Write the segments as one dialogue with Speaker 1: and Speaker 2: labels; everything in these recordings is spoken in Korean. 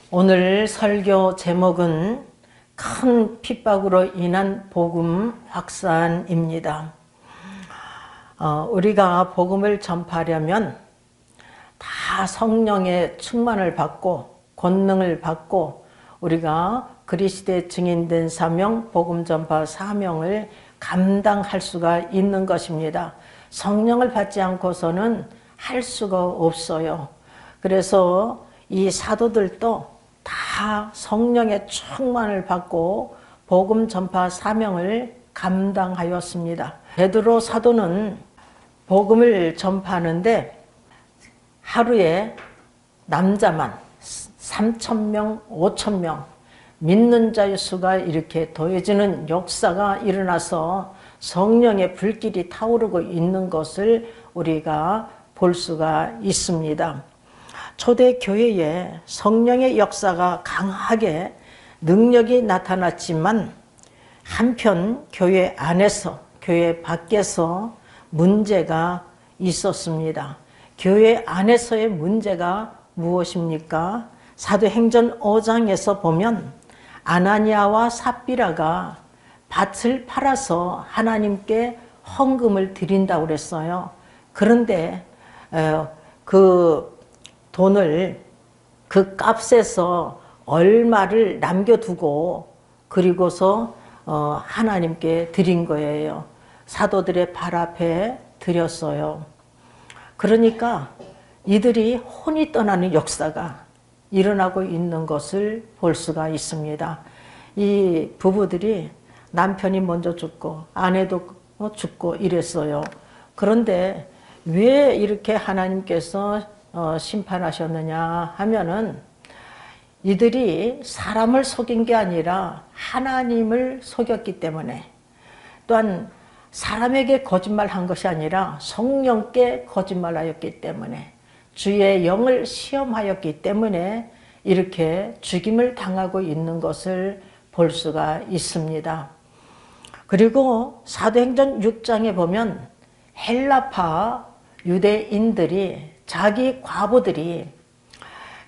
Speaker 1: 오늘 설교 제목은 큰 핍박으로 인한 복음 확산입니다. 우리가 복음을 전파하려면 다 성령의 충만을 받고 권능을 받고 우리가 그리스도의 증인된 사명, 복음 전파 사명을 감당할 수가 있는 것입니다. 성령을 받지 않고서는 할 수가 없어요. 그래서 이 사도들도 다 성령의 충만을 받고 복음 전파 사명을 감당하였습니다. 베드로 사도는 복음을 전파하는데 하루에 남자만 3,000명, 5,000명 믿는 자의 수가 이렇게 더해지는 역사가 일어나서 성령의 불길이 타오르고 있는 것을 우리가 볼 수가 있습니다. 초대교회에 성령의 역사가 강하게 능력이 나타났지만 한편 교회 안에서 교회 밖에서 문제가 있었습니다. 교회 안에서의 문제가 무엇입니까? 사도행전 5장에서 보면 아나니아와 삽비라가 밭을 팔아서 하나님께 헌금을 드린다고 그랬어요. 그런데 그 돈을 그 값에서 얼마를 남겨두고 그리고서 하나님께 드린 거예요. 사도들의 발 앞에 드렸어요. 그러니까 이들이 혼이 떠나는 역사가 일어나고 있는 것을 볼 수가 있습니다. 이 부부들이 남편이 먼저 죽고 아내도 죽고 이랬어요. 그런데 왜 이렇게 하나님께서 심판하셨느냐 하면은 이들이 사람을 속인 게 아니라 하나님을 속였기 때문에, 또한 사람에게 거짓말한 것이 아니라 성령께 거짓말하였기 때문에, 주의 영을 시험하였기 때문에 이렇게 죽임을 당하고 있는 것을 볼 수가 있습니다. 그리고 사도행전 6장에 보면 헬라파 유대인들이 자기 과부들이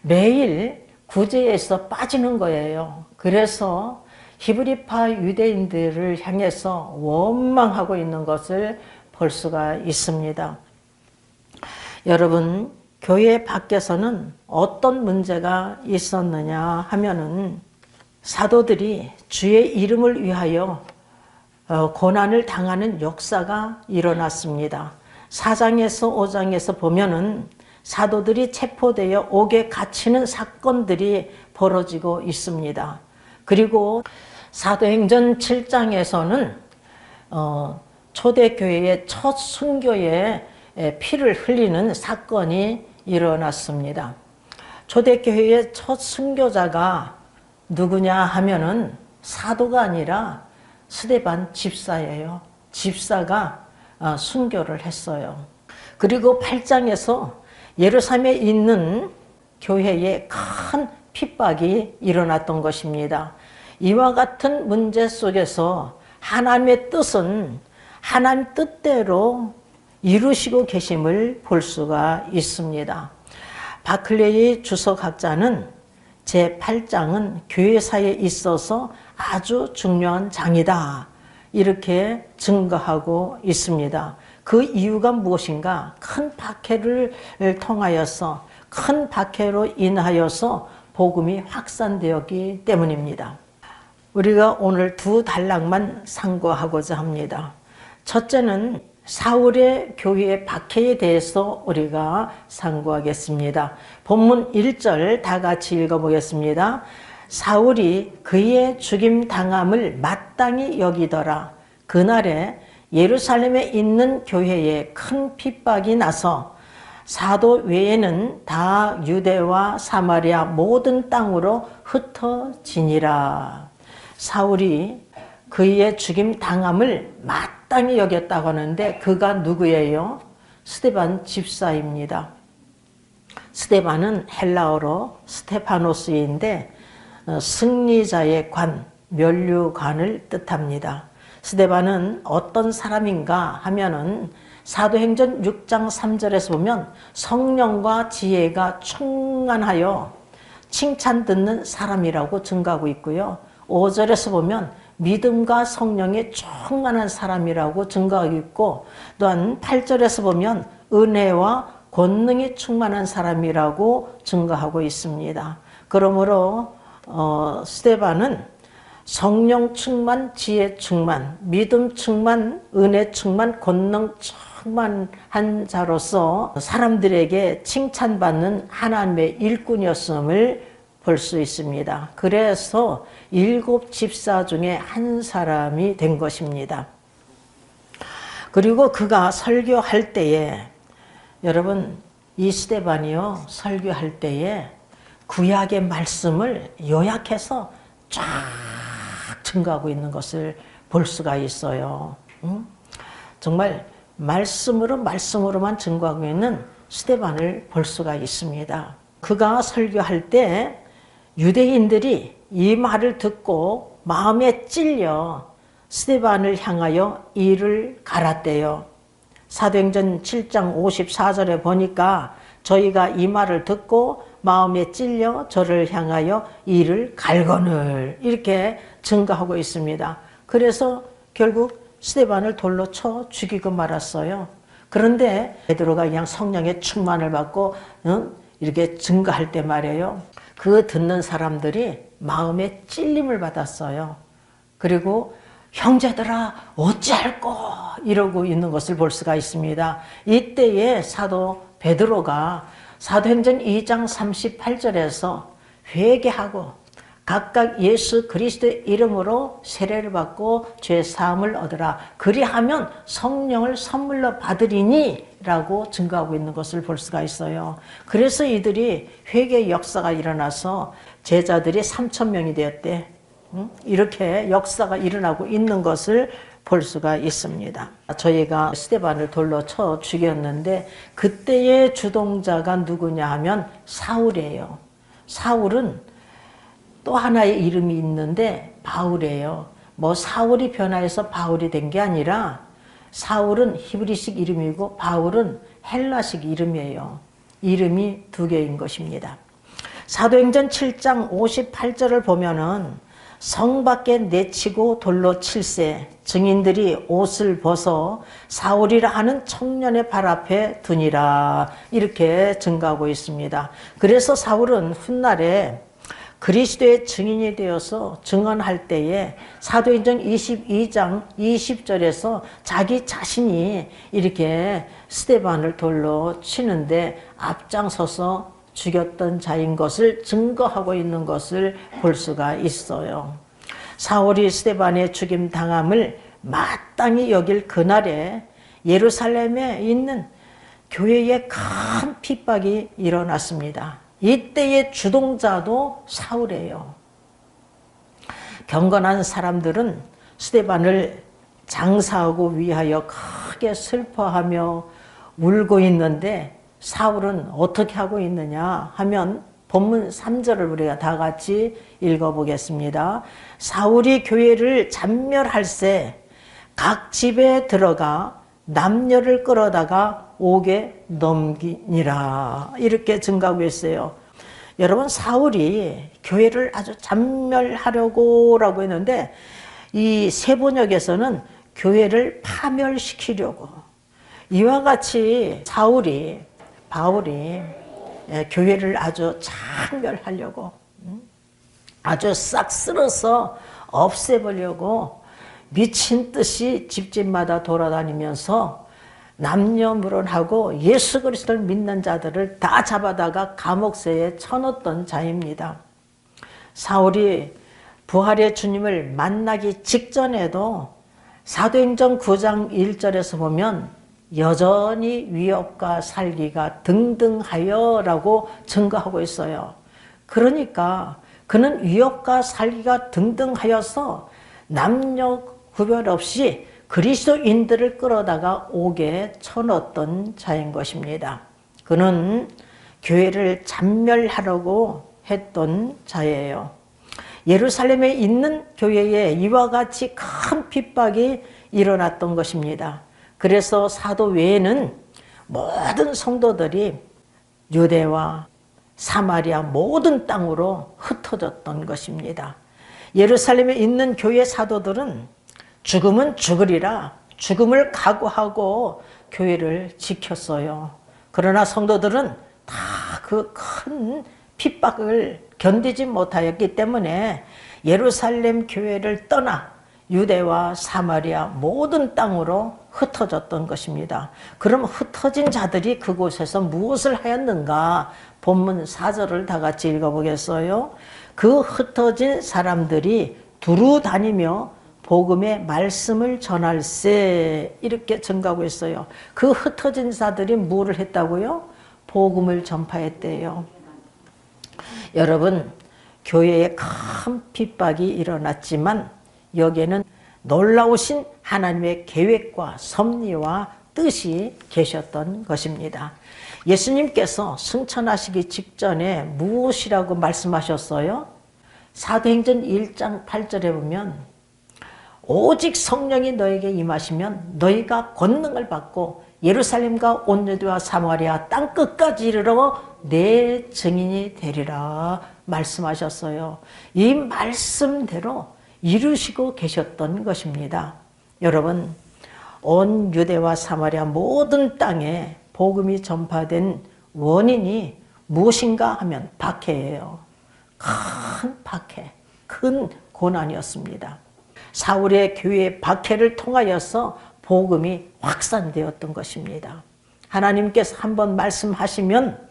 Speaker 1: 매일 구제에서 빠지는 거예요. 그래서 히브리파 유대인들을 향해서 원망하고 있는 것을 볼 수가 있습니다. 여러분, 교회 밖에서는 어떤 문제가 있었느냐 하면은 사도들이 주의 이름을 위하여 고난을 당하는 역사가 일어났습니다. 4장에서 5장에서 보면은 사도들이 체포되어 옥에 갇히는 사건들이 벌어지고 있습니다. 그리고 사도행전 7장에서는 초대교회의 첫 순교에 피를 흘리는 사건이 일어났습니다. 초대교회의 첫 순교자가 누구냐 하면은 사도가 아니라 스데반 집사예요. 집사가 순교를 했어요. 그리고 8장에서 예루살렘에 있는 교회에 큰 핍박이 일어났던 것입니다. 이와 같은 문제 속에서 하나님의 뜻은 하나님 뜻대로 이루시고 계심을 볼 수가 있습니다. 바클레이 주석학자는 제8장은 교회사에 있어서 아주 중요한 장이다, 이렇게 증거하고 있습니다. 그 이유가 무엇인가? 큰 박해를 통하여서, 큰 박해로 인하여서 복음이 확산되었기 때문입니다. 우리가 오늘 두 단락만 상고하고자 합니다. 첫째는 사울의 교회의 박해에 대해서 우리가 상고하겠습니다. 본문 1절 다 같이 읽어보겠습니다. 사울이 그의 죽임 당함을 마땅히 여기더라. 그날에 예루살렘에 있는 교회에 큰 핍박이 나서 사도 외에는 다 유대와 사마리아 모든 땅으로 흩어지니라. 사울이 그의 죽임 당함을 마땅히 여겼다고 하는데 그가 누구예요? 스데반 집사입니다. 스데반은 헬라어로 스테파노스인데 승리자의 관, 면류관을 뜻합니다. 스데반은 어떤 사람인가 하면은 사도행전 6장 3절에서 보면 성령과 지혜가 충만하여 칭찬 듣는 사람이라고 증가하고 있고요. 5절에서 보면 믿음과 성령에 충만한 사람이라고 증가하고 있고, 또한 8절에서 보면 은혜와 권능이 충만한 사람이라고 증가하고 있습니다. 그러므로 스데반은 성령 충만, 지혜 충만, 믿음 충만, 은혜 충만, 권능 충만한 자로서 사람들에게 칭찬받는 하나님의 일꾼이었음을 볼 수 있습니다. 그래서 7 집사 중에 한 사람이 된 것입니다. 그리고 그가 설교할 때에, 여러분, 이 스데반이요, 설교할 때에 구약의 말씀을 요약해서 쫙 증거하고 있는 것을 볼 수가 있어요. 정말 말씀으로만 증거하고 있는 스데반을 볼 수가 있습니다. 그가 설교할 때 유대인들이 이 말을 듣고 마음에 찔려 스데반을 향하여 이를 갈았대요. 사도행전 7장 54절에 보니까 저희가 이 말을 듣고 마음에 찔려 저를 향하여 이를 갈거늘, 이렇게 증거하고 있습니다. 그래서 결국 스데반을 돌로 쳐 죽이고 말았어요. 그런데 베드로가 그냥 성령의 충만을 받고 이렇게 증거할 때 말이에요, 그 듣는 사람들이 마음에 찔림을 받았어요. 그리고 형제들아 어찌할꼬 이러고 있는 것을 볼 수가 있습니다. 이때에 사도 베드로가 사도행전 2장 38절에서 회개하고 각각 예수 그리스도의 이름으로 세례를 받고 죄 사함을 얻으라, 그리하면 성령을 선물로 받으리니 라고 증거하고 있는 것을 볼 수가 있어요. 그래서 이들이 회개의 역사가 일어나서 제자들이 3,000명이 되었대. 이렇게 역사가 일어나고 있는 것을 볼 수가 있습니다. 저희가 스데반을 돌로 쳐 죽였는데 그때의 주동자가 누구냐 하면 사울이에요. 사울은 또 하나의 이름이 있는데 바울이에요. 뭐 사울이 변화해서 바울이 된 게 아니라 사울은 히브리식 이름이고 바울은 헬라식 이름이에요. 이름이 두 개인 것입니다. 사도행전 7장 58절을 보면은 성 밖에 내치고 돌로 칠세 증인들이 옷을 벗어 사울이라 하는 청년의 발 앞에 두니라, 이렇게 증가하고 있습니다. 그래서 사울은 훗날에 그리스도의 증인이 되어서 증언할 때에 사도행전 22장 20절에서 자기 자신이 이렇게 스데반을 돌로 치는데 앞장서서 죽였던 자인 것을 증거하고 있는 것을 볼 수가 있어요. 사울이 스데반의 죽임 당함을 마땅히 여길 그날에 예루살렘에 있는 교회에 큰 핍박이 일어났습니다. 이때의 주동자도 사울이에요. 경건한 사람들은 스데반을 장사하고 위하여 크게 슬퍼하며 울고 있는데 사울은 어떻게 하고 있느냐 하면 본문 3절을 우리가 다 같이 읽어보겠습니다. 사울이 교회를 잔멸할세 각 집에 들어가 남녀를 끌어다가 옥에 넘기니라, 이렇게 증가하고 있어요. 여러분, 사울이 교회를 아주 잔멸하려고 라고 했는데 이 세번역에서는 교회를 파멸시키려고, 이와 같이 바울이 교회를 아주 창멸하려고, 아주 싹 쓸어서 없애보려고 미친 듯이 집집마다 돌아다니면서 남녀물원하고 예수 그리스도를 믿는 자들을 다 잡아다가 감옥새에 쳐넣었던 자입니다. 사울이 부활의 주님을 만나기 직전에도 사도행전 9장 1절에서 보면 여전히 위협과 살기가 등등하여 라고 증거하고 있어요. 그러니까 그는 위협과 살기가 등등하여서 남녀 구별 없이 그리스도인들을 끌어다가 옥에 쳐넣었던 자인 것입니다. 그는 교회를 잔멸하려고 했던 자예요. 예루살렘에 있는 교회에 이와 같이 큰 핍박이 일어났던 것입니다. 그래서 사도 외에는 모든 성도들이 유대와 사마리아 모든 땅으로 흩어졌던 것입니다. 예루살렘에 있는 교회 사도들은 죽으면 죽으리라 죽음을 각오하고 교회를 지켰어요. 그러나 성도들은 다 그 큰 핍박을 견디지 못하였기 때문에 예루살렘 교회를 떠나 유대와 사마리아 모든 땅으로 흩어졌던 것입니다. 그럼 흩어진 자들이 그곳에서 무엇을 하였는가? 본문 4절을 다 같이 읽어보겠어요. 그 흩어진 사람들이 두루 다니며 복음의 말씀을 전할세, 이렇게 증가하고 있어요. 그 흩어진 자들이 뭐를 했다고요? 복음을 전파했대요. 여러분, 교회에 큰 핍박이 일어났지만 여기에는 놀라우신 하나님의 계획과 섭리와 뜻이 계셨던 것입니다. 예수님께서 승천하시기 직전에 무엇이라고 말씀하셨어요? 사도행전 1장 8절에 보면 오직 성령이 너에게 임하시면 너희가 권능을 받고 예루살렘과 온 유대와 사마리아 땅끝까지 이르러 내 증인이 되리라 말씀하셨어요. 이 말씀대로 이루시고 계셨던 것입니다. 여러분, 온 유대와 사마리아 모든 땅에 복음이 전파된 원인이 무엇인가 하면 박해예요. 큰 박해, 큰 고난이었습니다. 사울의 교회의 박해를 통하여서 복음이 확산되었던 것입니다. 하나님께서 한번 말씀하시면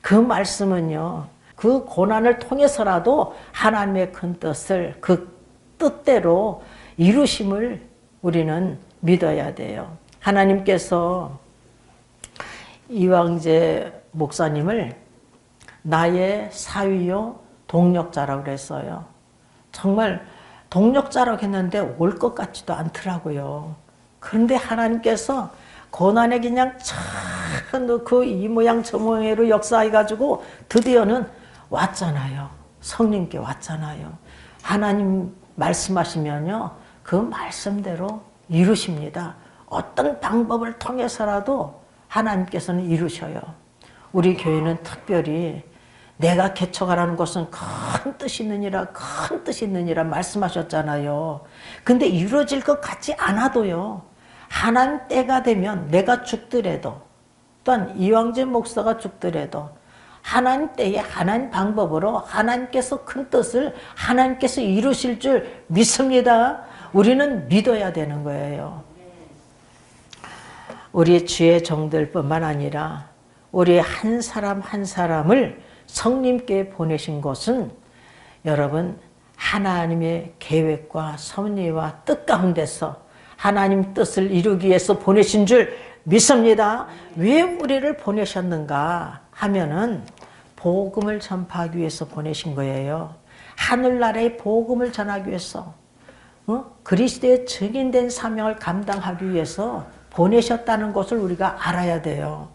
Speaker 1: 그 말씀은요, 그 고난을 통해서라도 하나님의 큰 뜻을 그 뜻대로 이루심을 우리는 믿어야 돼요. 하나님께서 이왕재 목사님을 나의 사위요 동력자라고 그랬어요. 정말 동력자라고 했는데 올 것 같지도 않더라고요. 그런데 하나님께서 고난에 그냥 참 넣고 이 모양 저 모양으로 역사해가지고 드디어는 왔잖아요. 성령께 왔잖아요. 하나님 말씀하시면요, 그 말씀대로 이루십니다. 어떤 방법을 통해서라도 하나님께서는 이루셔요. 우리 교회는 특별히 내가 개척하라는 것은 큰 뜻이 있느니라, 큰 뜻이 있느니라 말씀하셨잖아요. 근데 이루어질 것 같지 않아도요, 하나님 때가 되면 내가 죽더라도, 또한 이왕재 목사가 죽더라도 하나님 때에 하나님 방법으로 하나님께서 큰 뜻을 하나님께서 이루실 줄 믿습니다. 우리는 믿어야 되는 거예요. 우리 주의 종들 뿐만 아니라 우리 한 사람 한 사람을 성님께 보내신 것은 여러분 하나님의 계획과 섭리와 뜻 가운데서 하나님 뜻을 이루기 위해서 보내신 줄 믿습니다. 왜 우리를 보내셨는가 하면은 복음을 전파하기 위해서 보내신 거예요. 하늘나라의 복음을 전하기 위해서, 그리스도의 증인된 사명을 감당하기 위해서 보내셨다는 것을 우리가 알아야 돼요.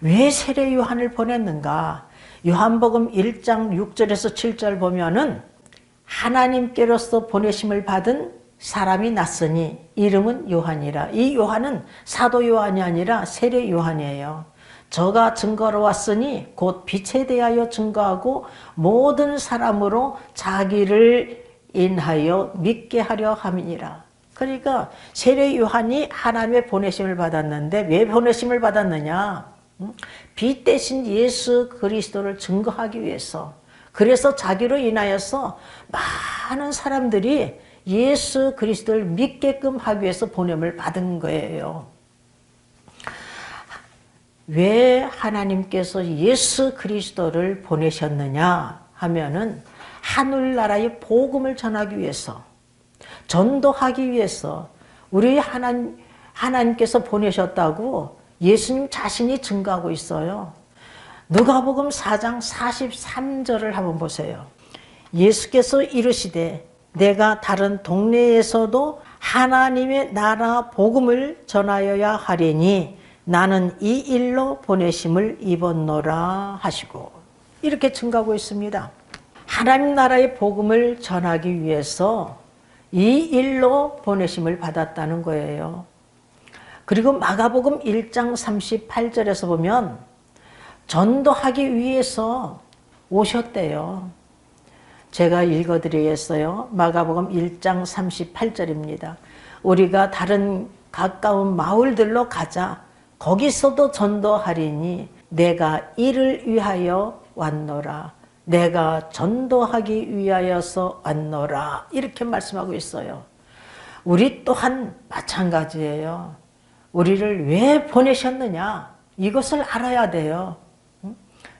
Speaker 1: 왜 세례 요한을 보냈는가? 요한복음 1장 6절에서 7절 보면은 하나님께로서 보내심을 받은 사람이 났으니 이름은 요한이라. 이 요한은 사도 요한이 아니라 세례 요한이에요. 저가 증거로 왔으니 곧 빛에 대하여 증거하고 모든 사람으로 자기를 인하여 믿게 하려 함이니라. 그러니까 세례 요한이 하나님의 보내심을 받았는데 왜 보내심을 받았느냐? 빛 대신 예수 그리스도를 증거하기 위해서. 그래서 자기로 인하여서 많은 사람들이 예수 그리스도를 믿게끔 하기 위해서 보냄을 받은 거예요. 왜 하나님께서 예수 그리스도를 보내셨느냐 하면은 하늘나라의 복음을 전하기 위해서, 전도하기 위해서 우리 하나님께서 보내셨다고 예수님 자신이 증거하고 있어요. 누가복음 4장 43절을 한번 보세요. 예수께서 이르시되 내가 다른 동네에서도 하나님의 나라 복음을 전하여야 하리니 나는 이 일로 보내심을 입었노라 하시고, 이렇게 증거하고 있습니다. 하나님 나라의 복음을 전하기 위해서 이 일로 보내심을 받았다는 거예요. 그리고 마가복음 1장 38절에서 보면 전도하기 위해서 오셨대요. 제가 읽어드리겠어요. 마가복음 1장 38절입니다. 우리가 다른 가까운 마을들로 가자. 거기서도 전도하리니 내가 이를 위하여 왔노라. 내가 전도하기 위하여서 왔노라. 이렇게 말씀하고 있어요. 우리 또한 마찬가지예요. 우리를 왜 보내셨느냐? 이것을 알아야 돼요.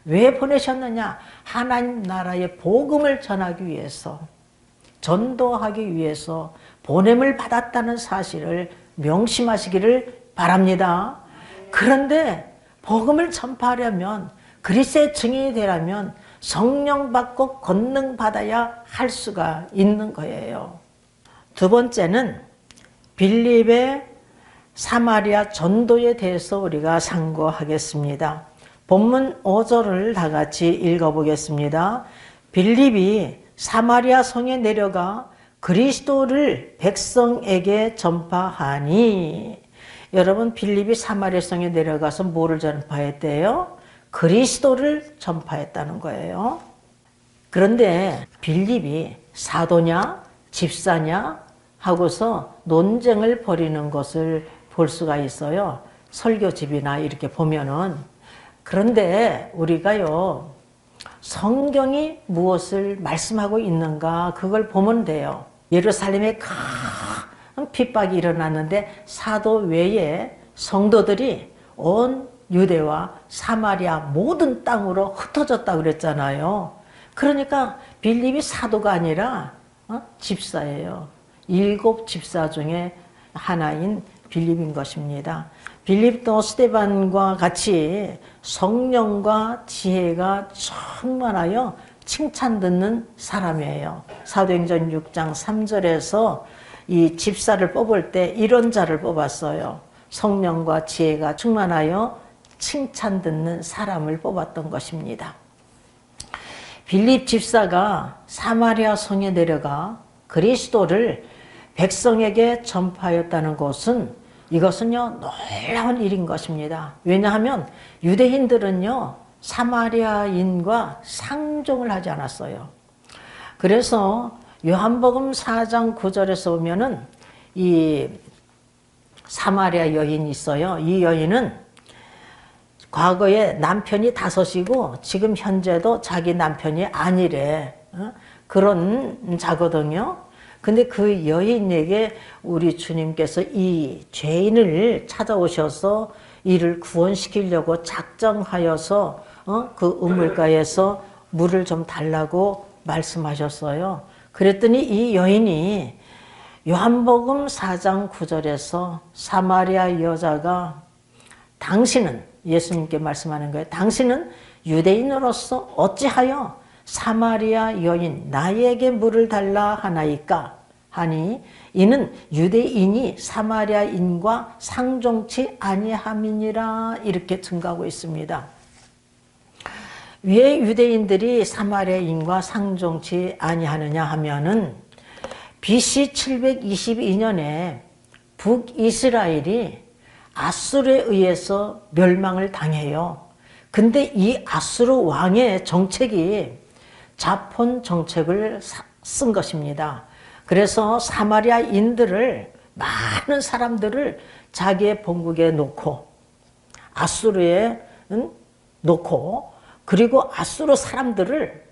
Speaker 1: 왜 보내셨느냐? 하나님 나라의 복음을 전하기 위해서, 전도하기 위해서 보냄을 받았다는 사실을 명심하시기를 바랍니다. 그런데 복음을 전파하려면, 그리스도의 증인이 되려면 성령 받고 권능 받아야 할 수가 있는 거예요. 두 번째는 빌립의 사마리아 전도에 대해서 우리가 상고하겠습니다. 본문 5절을 다 같이 읽어보겠습니다. 빌립이 사마리아 성에 내려가 그리스도를 백성에게 전파하니. 여러분, 빌립이 사마리아 성에 내려가서 뭐를 전파했대요? 그리스도를 전파했다는 거예요. 그런데 빌립이 사도냐 집사냐 하고서 논쟁을 벌이는 것을 볼 수가 있어요. 설교집이나 이렇게 보면은. 그런데 우리가요, 성경이 무엇을 말씀하고 있는가 그걸 보면 돼요. 예루살렘에 큰 핍박이 일어났는데 사도 외에 성도들이 온 유대와 사마리아 모든 땅으로 흩어졌다고 그랬잖아요. 그러니까 빌립이 사도가 아니라 집사예요. 7 집사 중에 하나인 빌립인 것입니다. 빌립도 스데반과 같이 성령과 지혜가 충만하여 칭찬 듣는 사람이에요. 사도행전 6장 3절에서 이 집사를 뽑을 때 이런 자를 뽑았어요. 성령과 지혜가 충만하여 칭찬 듣는 사람을 뽑았던 것입니다. 빌립 집사가 사마리아 성에 내려가 그리스도를 백성에게 전파하였다는 것은, 이것은요 놀라운 일인 것입니다. 왜냐하면 유대인들은요 사마리아인과 상종을 하지 않았어요. 그래서 요한복음 4장 9절에서 보면은 이 사마리아 여인이 있어요. 이 여인은 과거에 남편이 5이고 지금 현재도 자기 남편이 아니래. 그런 자거든요. 근데 그 여인에게 우리 주님께서 이 죄인을 찾아오셔서 이를 구원시키려고 작정하여서 그 우물가에서 물을 좀 달라고 말씀하셨어요. 그랬더니 이 여인이 요한복음 4장 9절에서 사마리아 여자가, 당신은, 예수님께 말씀하는 거예요. 당신은 유대인으로서 어찌하여 사마리아 여인 나에게 물을 달라 하나이까 하니, 이는 유대인이 사마리아인과 상종치 아니함이니라. 이렇게 증거하고 있습니다. 왜 유대인들이 사마리아인과 상종치 아니하느냐 하면은 BC 722년에 북이스라엘이 아수르에 의해서 멸망을 당해요. 근데 이 아수르 왕의 정책이 자폰 정책을 쓴 것입니다. 그래서 사마리아인들을, 많은 사람들을 자기의 본국에 놓고, 아수르에 놓고, 그리고 아수르 사람들을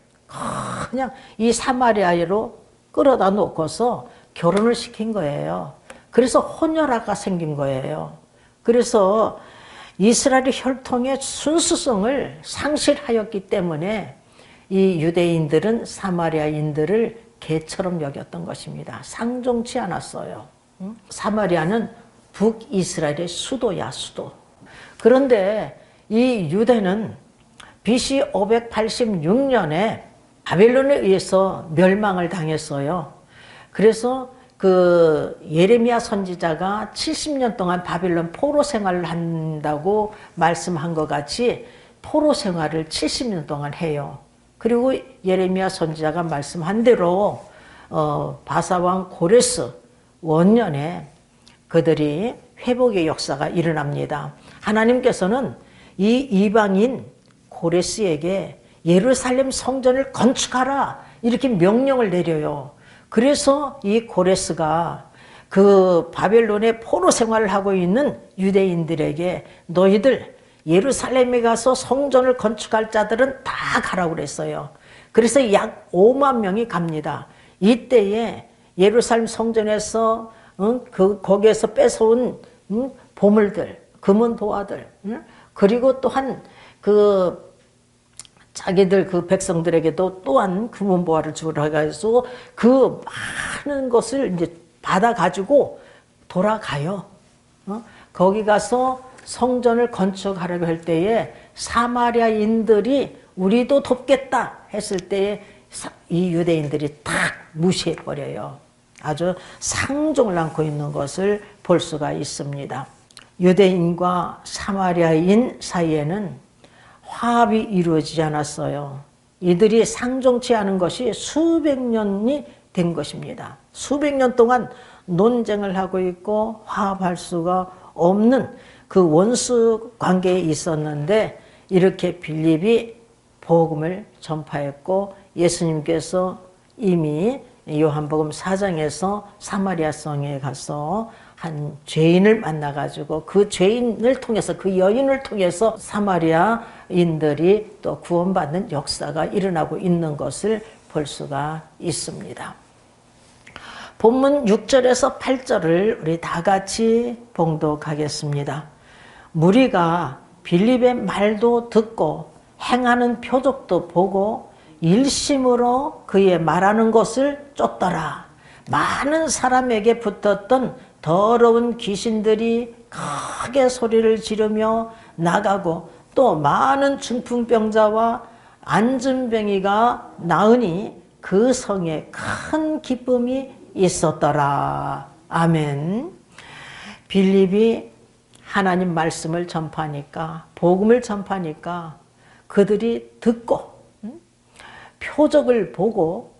Speaker 1: 그냥 이 사마리아로 끌어다 놓고서 결혼을 시킨 거예요. 그래서 혼혈아가 생긴 거예요. 그래서 이스라엘의 혈통의 순수성을 상실하였기 때문에 이 유대인들은 사마리아인들을 개처럼 여겼던 것입니다. 상종치 않았어요. 사마리아는 북이스라엘의 수도야, 수도. 그런데 이 유대는 BC 586년에 바벨론에 의해서 멸망을 당했어요. 그래서 그 예레미야 선지자가 70년 동안 바벨론 포로 생활을 한다고 말씀한 것 같이 포로 생활을 70년 동안 해요. 그리고 예레미야 선지자가 말씀한 대로 바사왕 고레스 원년에 그들이 회복의 역사가 일어납니다. 하나님께서는 이 이방인 고레스에게 예루살렘 성전을 건축하라 이렇게 명령을 내려요. 그래서 이 고레스가 그 바벨론의 포로 생활을 하고 있는 유대인들에게 너희들 예루살렘에 가서 성전을 건축할 자들은 다 가라고 그랬어요. 그래서 약 5만 명이 갑니다. 이때에 예루살렘 성전에서 거기에서 뺏어온 보물들, 금은 도화들, 그리고 또한 그 자기들 그 백성들에게도 또한 금은 보화를 주라 해서 그 많은 것을 이제 받아 가지고 돌아가요. 거기 가서 성전을 건축하려고 할 때에 사마리아인들이 우리도 돕겠다 했을 때에 이 유대인들이 딱 무시해 버려요. 아주 상종을 안고 있는 것을 볼 수가 있습니다. 유대인과 사마리아인 사이에는 화합이 이루어지지 않았어요. 이들이 상종치 않은 것이 수백 년이 된 것입니다. 수백 년 동안 논쟁을 하고 있고 화합할 수가 없는 그 원수 관계에 있었는데 이렇게 빌립이 복음을 전파했고 예수님께서 이미 요한복음 4장에서 사마리아 성에 가서 한 죄인을 만나가지고 그 죄인을 통해서 그 여인을 통해서 사마리아인들이 또 구원받는 역사가 일어나고 있는 것을 볼 수가 있습니다. 본문 6절에서 8절을 우리 다 같이 봉독하겠습니다. 무리가 빌립의 말도 듣고 행하는 표적도 보고 일심으로 그의 말하는 것을 쫓더라. 많은 사람에게 붙었던 더러운 귀신들이 크게 소리를 지르며 나가고 또 많은 중풍병자와 안진뱅이가 나으니 그 성에 큰 기쁨이 있었더라. 아멘. 빌립이 하나님 말씀을 전파하니까 복음을 전파하니까 그들이 듣고 표적을 보고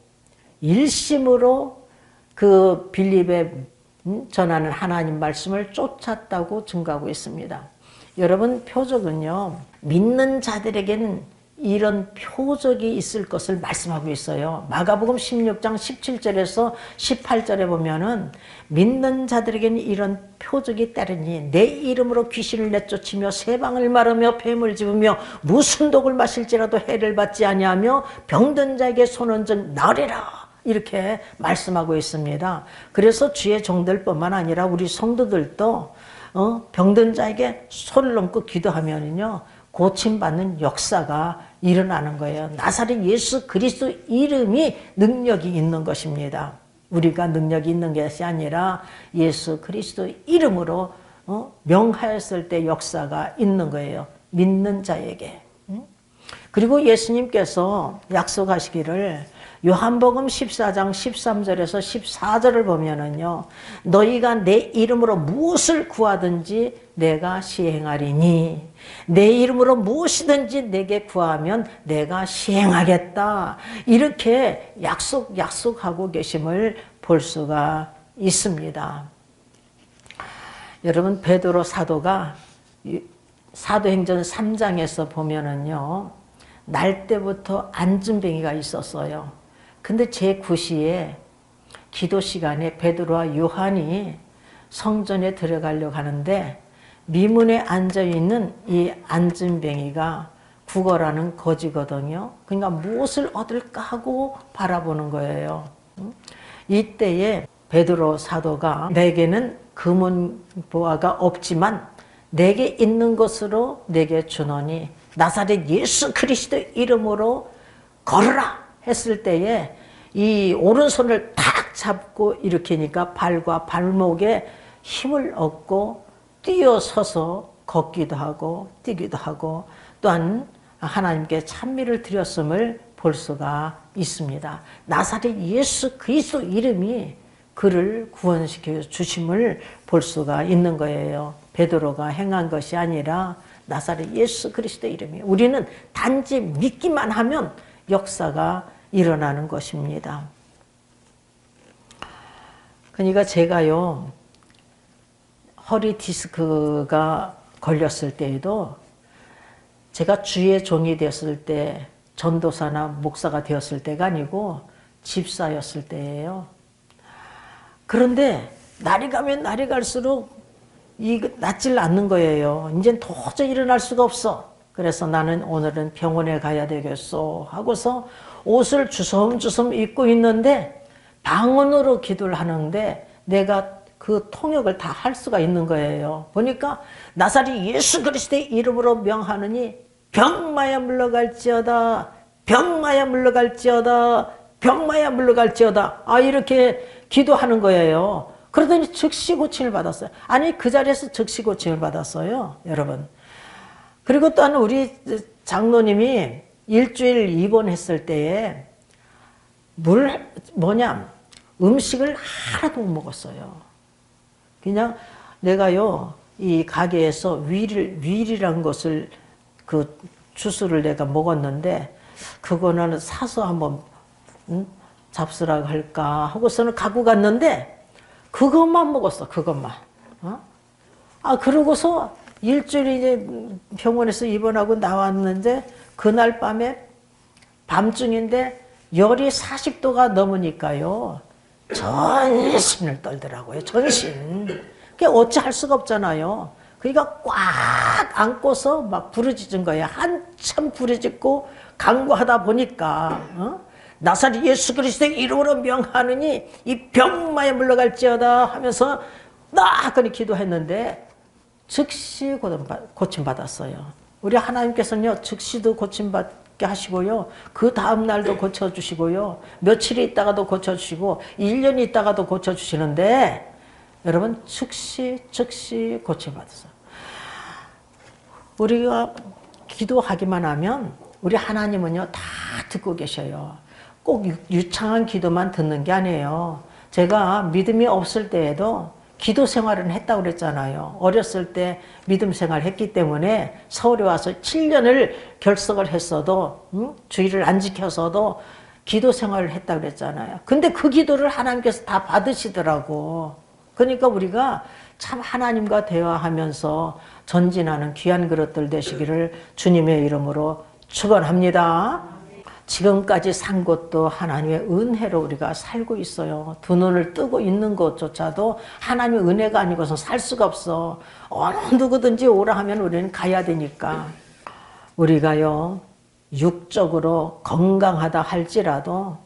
Speaker 1: 일심으로 그 빌립의 전하는 하나님 말씀을 쫓았다고 증거하고 있습니다. 여러분, 표적은요, 믿는 자들에게는 이런 표적이 있을 것을 말씀하고 있어요. 마가복음 16장 17절에서 18절에 보면은 믿는 자들에게는 이런 표적이 따르니 내 이름으로 귀신을 내쫓으며 세방을 마르며 뱀을 집으며 무슨 독을 마실지라도 해를 받지 아니하며 병든 자에게 손은즉 나으리라. 이렇게 말씀하고 있습니다. 그래서 주의 종들뿐만 아니라 우리 성도들도 병든 자에게 손을 얹고 기도하면은요 고침받는 역사가 일어나는 거예요. 나사렛 예수 그리스도 이름이 능력이 있는 것입니다. 우리가 능력이 있는 것이 아니라 예수 그리스도 이름으로 명하였을 때 역사가 있는 거예요. 믿는 자에게. 그리고 예수님께서 약속하시기를 요한복음 14장 13절에서 14절을 보면은요, 너희가 내 이름으로 무엇을 구하든지 내가 시행하리니 내 이름으로 무엇이든지 내게 구하면 내가 시행하겠다. 이렇게 약속하고 계심을 볼 수가 있습니다. 여러분, 베드로 사도가 사도행전 3장에서 보면은요, 날 때부터 안진뱅이가 있었어요. 근데 제9시에 기도 시간에 베드로와 요한이 성전에 들어가려고 하는데 미문에 앉아있는 이 안진뱅이가 구걸하는 거지거든요. 그러니까 무엇을 얻을까 하고 바라보는 거예요. 이때에 베드로 사도가 내게는 금은 보화가 없지만 내게 있는 것으로 내게 주노니 나사렛 예수 그리스도 이름으로 걸으라 했을 때에 이 오른손을 탁 잡고 일으키니까 발과 발목에 힘을 얻고 뛰어서서 걷기도 하고 뛰기도 하고 또한 하나님께 찬미를 드렸음을 볼 수가 있습니다. 나사렛 예수 그리스도 이름이 그를 구원시켜 주심을 볼 수가 있는 거예요. 베드로가 행한 것이 아니라 나사렛 예수 그리스도 이름이 우리는 단지 믿기만 하면 역사가 일어나는 것입니다. 그러니까 제가요 허리 디스크가 걸렸을 때에도 제가 주의 종이 됐을 때 전도사나 목사가 되었을 때가 아니고 집사였을 때예요. 그런데 날이 가면 날이 갈수록 낫질 않는 거예요. 이젠 도저히 일어날 수가 없어. 그래서 나는 오늘은 병원에 가야 되겠어 하고서 옷을 주섬주섬 입고 있는데 방언으로 기도를 하는데 내가 그 통역을 다 할 수가 있는 거예요. 보니까 나사렛 예수 그리스도의 이름으로 명하느니 병마야 물러갈지어다, 병마야 물러갈지어다, 병마야 물러갈지어다. 이렇게 기도하는 거예요. 그러더니 즉시 고침을 받았어요. 아니 그 자리에서 즉시 고침을 받았어요, 여러분. 그리고 또한 우리 장로님이 일주일 입원했을 때에 음식을 하나도 못 먹었어요. 그냥 내가요, 이 가게에서 윌이란 것을, 그 주스를 내가 먹었는데, 그거는 사서 한번, 잡수라고 할까 하고서는 갖고 갔는데, 그것만 먹었어, 그것만. 그러고서 일주일 이제 병원에서 입원하고 나왔는데, 그날 밤에 밤중인데, 열이 40도가 넘으니까요, 전신을 떨더라고요. 전신. 그게 어찌할 수가 없잖아요. 그러니까 꽉 안고서 막 부르짖은 거예요. 한참 부르짖고 간구하다 보니까 나사렛 예수 그리스도의 이름으로 명하느니 이 병마에 물러갈지어다 하면서 나그니 기도했는데 즉시 고침받았어요. 우리 하나님께서는요, 즉시도 고침받게 하시고요, 그 다음날도 고쳐주시고요, 며칠 있다가도 고쳐주시고 1년 있다가도 고쳐주시는데 여러분 즉시 고침받았어요. 우리가 기도하기만 하면 우리 하나님은요 다 듣고 계셔요. 꼭 유창한 기도만 듣는 게 아니에요. 제가 믿음이 없을 때에도 기도 생활은 했다고 그랬잖아요. 어렸을 때 믿음 생활 했기 때문에 서울에 와서 7년을 결석을 했어도 주의를 안 지켜서도 기도 생활을 했다고 그랬잖아요. 근데 그 기도를 하나님께서 다 받으시더라고. 그러니까 우리가 참 하나님과 대화하면서 전진하는 귀한 그릇들 되시기를 주님의 이름으로 축원합니다. 지금까지 산 것도 하나님의 은혜로 우리가 살고 있어요. 두 눈을 뜨고 있는 것조차도 하나님의 은혜가 아니고서 살 수가 없어. 어느 누구든지 오라 하면 우리는 가야 되니까. 우리가요, 육적으로 건강하다 할지라도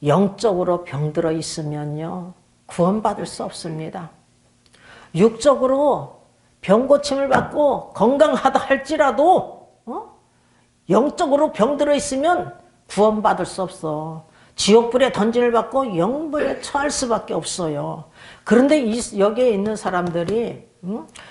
Speaker 1: 영적으로 병들어 있으면요, 구원받을 수 없습니다. 육적으로 병고침을 받고 건강하다 할지라도 영적으로 병들어 있으면 구원받을 수 없어. 지옥불에 던짐을 받고 영불에 처할 수밖에 없어요. 그런데 여기에 있는 사람들이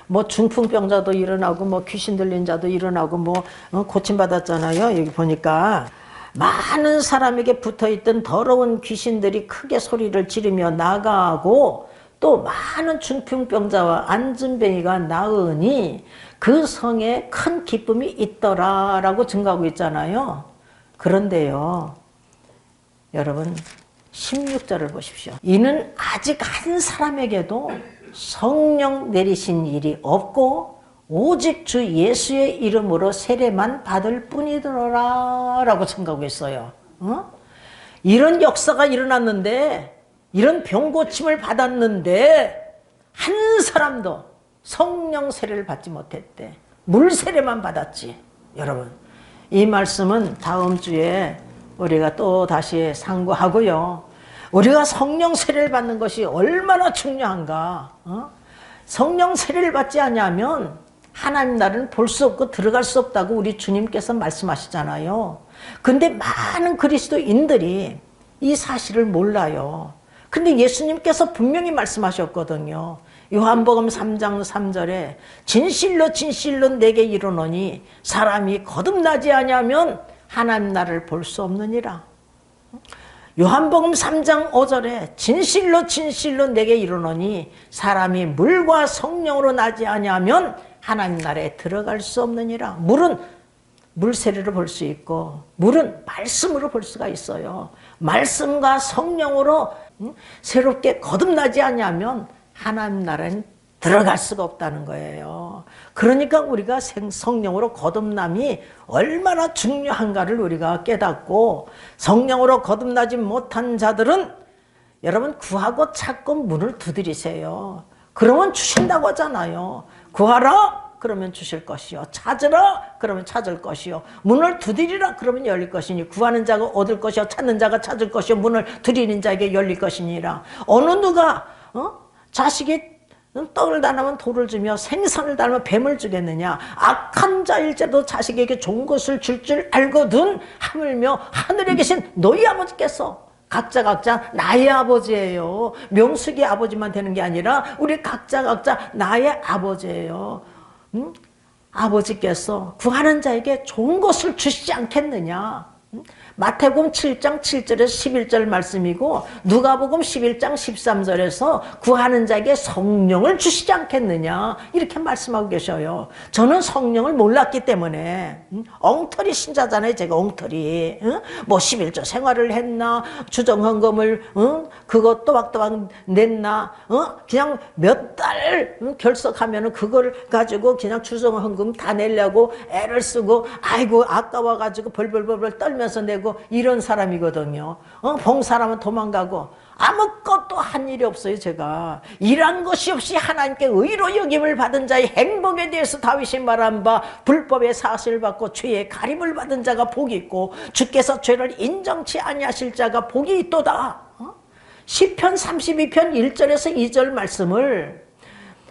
Speaker 1: 뭐 중풍병자도 일어나고 뭐 귀신 들린 자도 일어나고 뭐 고침받았잖아요. 여기 보니까 많은 사람에게 붙어있던 더러운 귀신들이 크게 소리를 지르며 나가고 또 많은 중풍병자와 안진뱅이가 나으니 그 성에 큰 기쁨이 있더라라고 증가하고 있잖아요. 그런데요, 여러분 16절을 보십시오. 이는 아직 한 사람에게도 성령 내리신 일이 없고 오직 주 예수의 이름으로 세례만 받을 뿐이더라 라고 증가하고 있어요. 이런 역사가 일어났는데, 이런 병고침을 받았는데 한 사람도 성령 세례를 받지 못했대. 물 세례만 받았지. 여러분, 이 말씀은 다음 주에 우리가 또 다시 상고하고요. 우리가 성령 세례를 받는 것이 얼마나 중요한가. 성령 세례를 받지 않으면 하나님 나라는 볼 수 없고 들어갈 수 없다고 우리 주님께서 말씀하시잖아요. 근데 많은 그리스도인들이 이 사실을 몰라요. 근데 예수님께서 분명히 말씀하셨거든요. 요한복음 3장 3절에 진실로 진실로 내게 이르노니 사람이 거듭나지 아니하면 하나님 나라를 볼 수 없느니라. 요한복음 3장 5절에 진실로 진실로 내게 이르노니 사람이 물과 성령으로 나지 아니하면 하나님 나라에 들어갈 수 없느니라. 물은 물세례로 볼 수 있고 물은 말씀으로 볼 수가 있어요. 말씀과 성령으로 새롭게 거듭나지 아니하면 하나님 나라는 들어갈 수가 없다는 거예요. 그러니까 우리가 성령으로 거듭남이 얼마나 중요한가를 우리가 깨닫고, 성령으로 거듭나지 못한 자들은 여러분 구하고 찾고 문을 두드리세요. 그러면 주신다고 하잖아요. 구하라 그러면 주실 것이요, 찾으라 그러면 찾을 것이요, 문을 두드리라 그러면 열릴 것이니, 구하는 자가 얻을 것이요, 찾는 자가 찾을 것이요, 문을 두드리는 자에게 열릴 것이니라. 어느 누가 자식이 떡을 달라면 돌을 주며 생선을 달라면 뱀을 주겠느냐. 악한 자일지라도 자식에게 좋은 것을 줄 줄 알거든 하물며 하늘에 계신 너희 아버지께서, 각자 나의 아버지예요. 명숙의 아버지만 되는 게 아니라 우리 각자 나의 아버지예요. 아버지께서 구하는 자에게 좋은 것을 주시지 않겠느냐. 마태복음 7장 7절에서 11절 말씀이고, 누가복음 11장 13절에서 구하는 자에게 성령을 주시지 않겠느냐 이렇게 말씀하고 계셔요. 저는 성령을 몰랐기 때문에 엉터리 신자잖아요. 제가 엉터리 뭐 11조 생활을 했나, 주정헌금을 그것 또박또박 냈나, 그냥 몇 달 결석하면은 그걸 가지고 그냥 주정헌금 다 내려고 애를 쓰고, 아이고 아까워가지고 벌벌벌 떨면서 내고 이런 사람이거든요. 봉사라면 도망가고 아무것도 한 일이 없어요. 제가 일한 것이 없이 하나님께 의로 여김을 받은 자의 행복에 대해서 다윗이 말한 바, 불법의 사슬을 받고 죄의 가림을 받은 자가 복이 있고 주께서 죄를 인정치 아니하실 자가 복이 있도다. 시편 32편 1절에서 2절 말씀을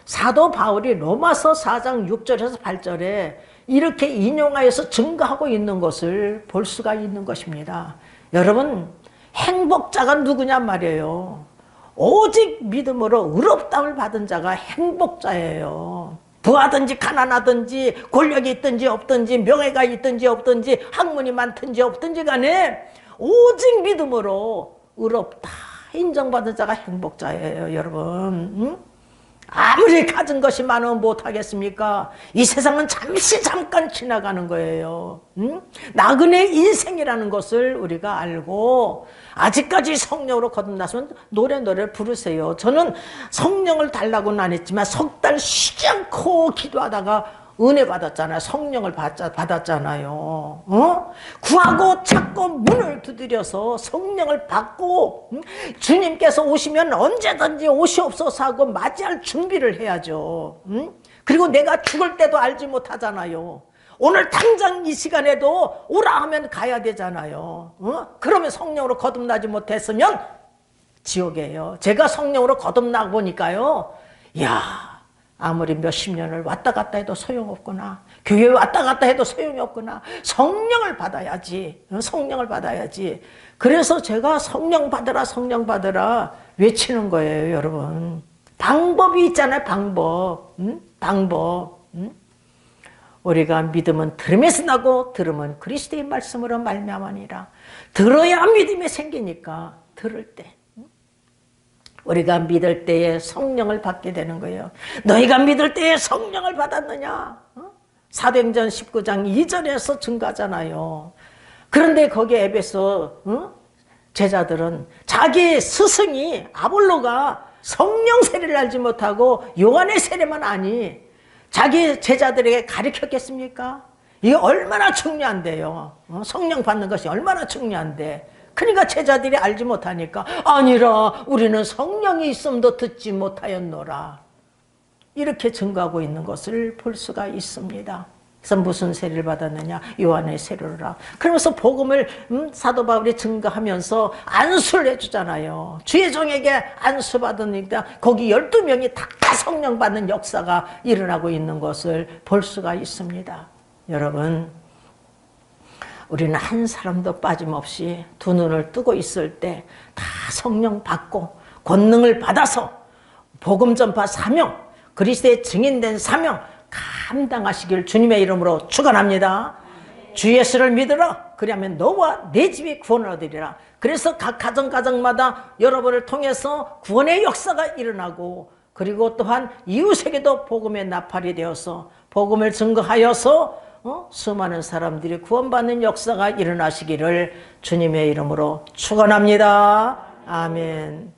Speaker 1: 사도 바울이 로마서 4장 6절에서 8절에 이렇게 인용하여서 증거하고 있는 것을 볼 수가 있는 것입니다. 여러분, 행복자가 누구냐 말이에요. 오직 믿음으로 의롭다움을 받은 자가 행복자예요. 부하든지 가난하든지 권력이 있든지 없든지 명예가 있든지 없든지 학문이 많든지 없든지 간에 오직 믿음으로 의롭다 인정받은 자가 행복자예요. 여러분, 아무리 가진 것이 많으면 못하겠습니까? 이 세상은 잠깐 지나가는 거예요. 나그네 인생이라는 것을 우리가 알고, 아직까지 성령으로 거듭나서는 노래를 부르세요. 저는 성령을 달라고는 안 했지만 석 달 쉬지 않고 기도하다가 은혜 받았잖아요. 성령을 받았잖아요. 구하고 찾고 문을 두드려서 성령을 받고, 주님께서 오시면 언제든지 오시옵소서 하고 맞이할 준비를 해야죠. 그리고 내가 죽을 때도 알지 못하잖아요. 오늘 당장 이 시간에도 오라 하면 가야 되잖아요. 그러면 성령으로 거듭나지 못했으면 지옥이에요. 제가 성령으로 거듭나 보니까요, 이야, 아무리 몇십 년을 왔다 갔다 해도 소용없구나. 교회에 왔다 갔다 해도 소용이 없구나. 성령을 받아야지. 성령을 받아야지. 그래서 제가 성령 받으라 외치는 거예요, 여러분. 방법이 있잖아요, 방법. 방법. 우리가 믿음은 들음에서 나고 들음은 그리스도의 말씀으로 말미암으니라. 들어야 믿음이 생기니까 들을 때. 우리가 믿을 때에 성령을 받게 되는 거예요. 너희가 믿을 때에 성령을 받았느냐? 사도행전 19장 2절에서 증가하잖아요. 그런데 거기 에베소 제자들은 자기 스승이 아볼로가 성령 세례를 알지 못하고 요한의 세례만 아니 자기 제자들에게 가르쳤겠습니까? 이게 얼마나 중요한데요. 성령 받는 것이 얼마나 중요한데. 그러니까 제자들이 알지 못하니까, 아니라 우리는 성령이 있음도 듣지 못하였노라, 이렇게 증거하고 있는 것을 볼 수가 있습니다. 그래서 무슨 세례를 받았느냐? 요한의 세례라. 그러면서 복음을 사도 바울이 증거하면서 안수를 해주잖아요. 주의 종에게 안수 받으니까 거기 12명이 다 성령 받는 역사가 일어나고 있는 것을 볼 수가 있습니다. 여러분, 우리는 한 사람도 빠짐없이 두 눈을 뜨고 있을 때 다 성령 받고 권능을 받아서 복음 전파 사명, 그리스도의 증인된 사명 감당하시길 주님의 이름으로 축원합니다. 주 예수를 믿으라. 그리하면 너와 내 집이 구원을 얻으리라. 그래서 각 가정마다 여러분을 통해서 구원의 역사가 일어나고, 그리고 또한 이웃에게도 복음의 나팔이 되어서 복음을 증거하여서 수많은 사람들이 구원받는 역사가 일어나시기를 주님의 이름으로 축원합니다. 아멘.